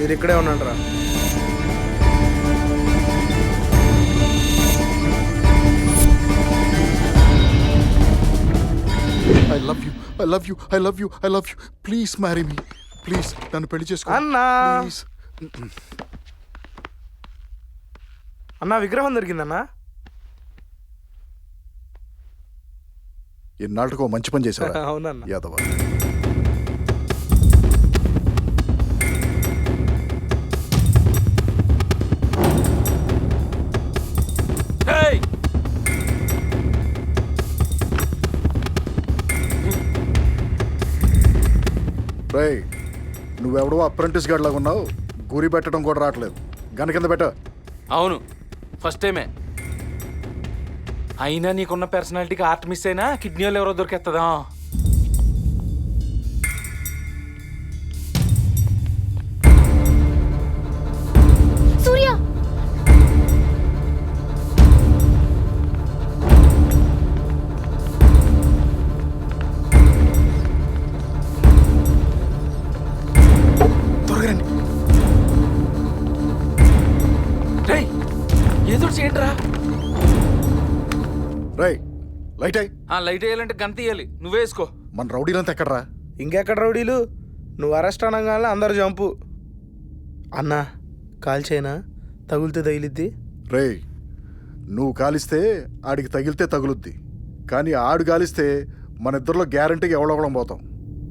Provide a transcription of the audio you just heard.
మీరు ఇక్కడే ఉండండి రా. I love you I love you I love you I love you please marry me please నన్ను పెళ్లి చేసుకో అన్నా ప్లీజ్. అన్నా విగ్రహం దొరికిందన్నా. ఎన్నాళ్ళకో మంచి పని చేశావా అవునన్నా. యాదవ. రేయ్ నువ్వెవడో అప్రెంటిస్ గార్డ్ లాగా ఉన్నావు. గురి పెట్టడం కూడా రావట్లేదు. గన కింద పెట్ట. అవును ఫస్ట్ టైమే. అయినా నీకున్న పర్సనాలిటీకి ఆర్ట్ మిస్ అయినా కిడ్నీ వాళ్ళు ఎవరో దొరికేస్తుందా? సూర్య త్వరగా రండి. రేయ్ ఏదో చేయండి రా. రేయ్ లైట్ అయ్యి. లైట్ వేయాలంటే గంత వేయాలి. నువ్వే వేసుకో. మన రౌడీలంతా ఎక్కడరా? ఇంకెక్కడ రౌడీలు? నువ్వు అరెస్ట్ అనగానే అందరు జంపు. అన్నా కాల్ చేయనా? తగులితే తగిలిద్ది. రేయ్ నువ్వు కాలిస్తే ఆడికి తగిలితే తగులుద్ది, కానీ ఆడు కాలిస్తే మన ఇద్దరిలో గ్యారంటీగా ఎవడొకడం పోతాం.